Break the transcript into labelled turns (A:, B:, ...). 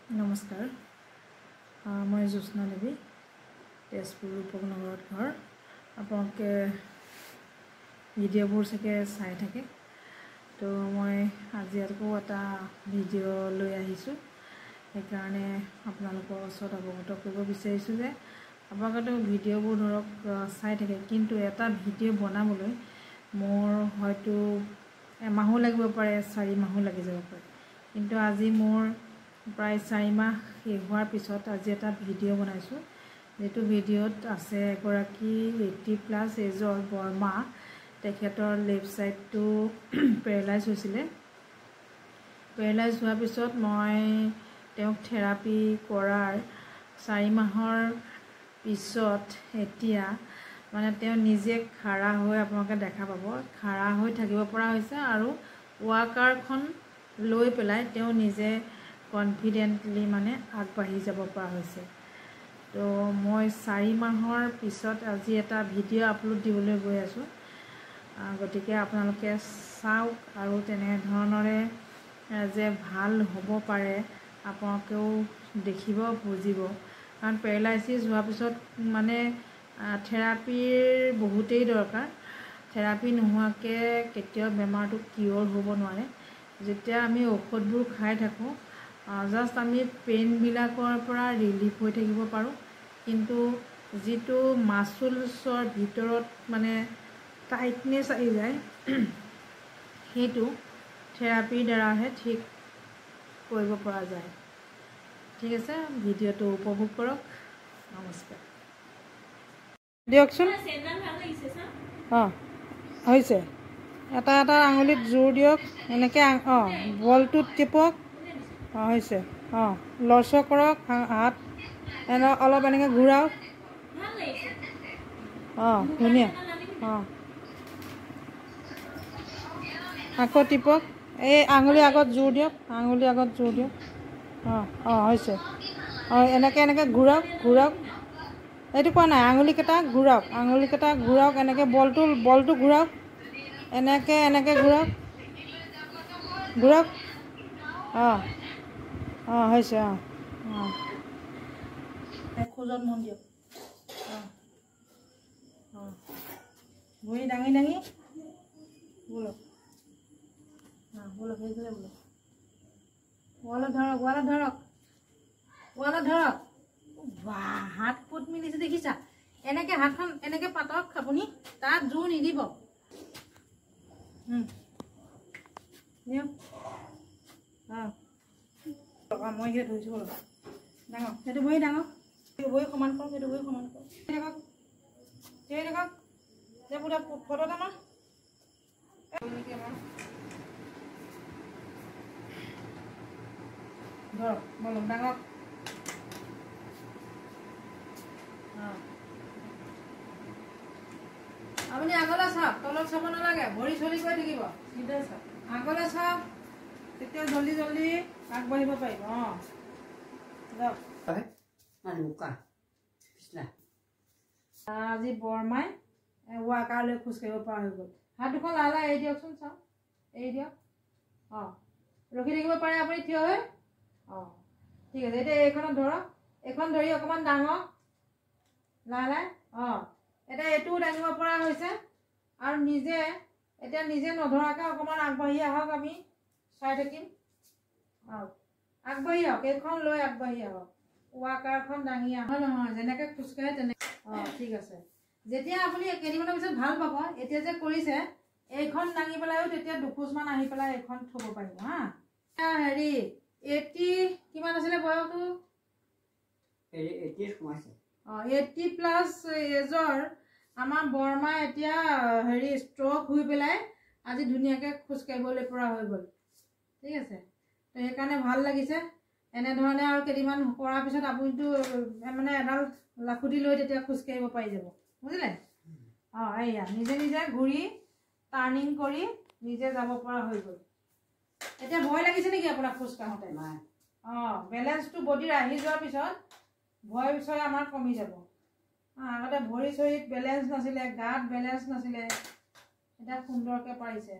A: নমস্কাৰ মই জ্যোৎস্না দেৱী তেজপুৰ উপনগৰত ঘৰ আপোনালোকে ভিডিঅ'বোৰ চাগে চাই থাকে তো মই আজি আকৌ এটা ভিডিঅ' লৈ আহিছোঁ সেইকাৰণে আপোনালোকৰ ওচৰত অৱগত কৰিব বিচাৰিছোঁ যে আপোনালোকে ভিডিঅ'বোৰ ধৰক চাই থাকে কিন্তু এটা ভিডিঅ' বনাবলৈ মোৰ হয়তো এমাহো লাগিব পাৰে 4 মাহো লাগি যাব পাৰে কিন্তু আজি মোৰ প্ৰায় 4 মাহ শেষ হোৱাৰ পিছত আজি এটা ভিডিঅ' বনাইছোঁ যেটো ভিডিঅ'ত আছে এগৰাকী 80+ এজৰ বৰমা তেখেতৰ লেফ্ট সাইডটো পেৰালাইজ হৈছিলে পেৰালাইজ হোৱাৰ পিছত মই তেওঁক থেৰাপি কৰাৰ 4 মাহৰ পিছত এতিয়া মানে তেওঁ নিজে খাৰা হৈ আপোনালোকে দেখা পাব খাৰা হৈ থাকিব পৰা হৈছে আৰু ৱাকাৰখন লৈ পেলাই তেওঁ নিজে কনফিডেন্টলি মানে আগবাঢ়ি যাব পৰা হৈছে তো মই 4 মাহৰ পিছত আজি এটা ভিডিঅ' আপলোড দিবলৈ গৈ আছোঁ গতিকে আপোনালোকে চাওক আৰু তেনে ধৰণৰে যে ভাল হ'ব পাৰে আপোনালোকেও দেখিব বুজিব কাৰণ পেৰালাইচিছ হোৱাৰ পিছত মানে থেৰাপিৰ বহুতেই দৰকাৰ থেৰাপি নোহোৱাকৈ কেতিয়াও বেমাৰটো কিয়ৰ হ'ব নোৱাৰে যেতিয়া আমি ঔষধবোৰ খাই থাকোঁ জাষ্ট আমি পেইনবিলাকৰ পৰা ৰিলিফ হৈ থাকিব পাৰোঁ কিন্তু যিটো মাছলছৰ ভিতৰত মানে টাইটনেছ আহি যায় সেইটো থেৰাপিৰ দ্বাৰাহে ঠিক কৰিব পৰা যায় ঠিক আছে ভিডিঅ'টো উপভোগ কৰক নমস্কাৰ দিয়কচোন হৈছে এটা এটা আঙুলিত জোৰ দিয়ক এনেকৈ বলটোত টিপক হৈছে লৰচৰ কৰক হাত অলপ এনেকৈ ঘূৰাওক ধুনীয়া আকৌ টিপক এই আঙুলি আগত জোৰ দিয়ক আঙুলি আগত জোৰ দিয়ক হৈছে এনেকৈ এনেকৈ ঘূৰাওক এইটো কোৱা নাই আঙুলিকেইটা ঘূৰাওক এনেকৈ বলটো ঘূৰাওক এনেকৈ ঘূৰাওক হৈছে খোজত মন দিয়ক ভৰি দাঙি বলক সেইফালে বলক ৱালত ধৰক হাত ফুট মিলিছে দেখিছা এনেকৈ হাতখন এনেকৈ পাতক আপুনি তাত জোৰ নিদিব মই এতিয়া ধৰিছোঁ বলক ডাঙৰ সেইটো ভৰি সমান কৰক সেইটো ভৰি সমান কৰক যে পুৰা ফটো আমাৰ ধৰক বলক ডাঙৰ আপুনি আগলৈ চাওক তলত চাব নালাগে ভৰি চলি গৈ থাকিব চিধা চাওক আগলৈ চাওক তেতিয়া জলদি আগবাঢ়িব পাৰিব আজি বৰমাই ৱাকাৰলৈ খোজকাঢ়িব পৰা হৈ গ'ল হাত দুখন লাহে এৰি দিয়কচোন চাওক এৰি দিয়ক ৰখি থাকিব পাৰে আপুনি থিয় হৈ ঠিক আছে এতিয়া এইখনত ধৰক এইখন ধৰি অকণমান ডাঙৰ লাহে এতিয়া এইটোও দাঙিব পৰা হৈছে আৰু নিজে নধৰাকৈ অকণমান আগবাঢ়ি আহক আমি চাই থাকিম আগবাঢ়ি আহক এইখন লৈ আগবাঢ়ি আহক ৱাকাৰখন দাঙি আহক নহয় যেনেকৈ খোজকাঢ়ে তেনেকৈ ঠিক আছে যেতিয়া আপুনি কেইদিনমানৰ পিছত ভাল পাব এতিয়া যে কৰিছে এইখন দাঙি পেলাইও তেতিয়া দুখোজমান আহি পেলাই এইখন থ'ব পাৰিব হেৰি 80 কিমান আছিলে বয়সটো 80+ এজৰ আমাৰ বৰমা এতিয়া হেৰি ষ্ট্ৰক হৈ পেলাই আজি ধুনীয়াকৈ খোজকাঢ়িবলৈ পৰা হৈ গ'ল ঠিক আছে তো সেইকাৰণে ভাল লাগিছে এনেধৰণে আৰু কেইদিনমান কৰাৰ পিছত আপুনিতো মানে এডাল লাখুটি লৈ তেতিয়া খোজকাঢ়িব পাৰি যাব বুজিলে এয়া নিজে ঘূৰি টাৰ্ণিং কৰি নিজে যাব পৰা হৈ গ'ল এতিয়া ভয় লাগিছে নেকি আপোনাক খোজকাঢ়োঁতে নাই বেলেঞ্চটো বডিৰ আহি যোৱাৰ পিছত ভয় বিষয় আমাৰ কমি যাব আগতে ভৰি চৰিত বেলেঞ্চ নাছিলে গাত বেলেঞ্চ নাছিলে এতিয়া সুন্দৰকৈ পাৰিছে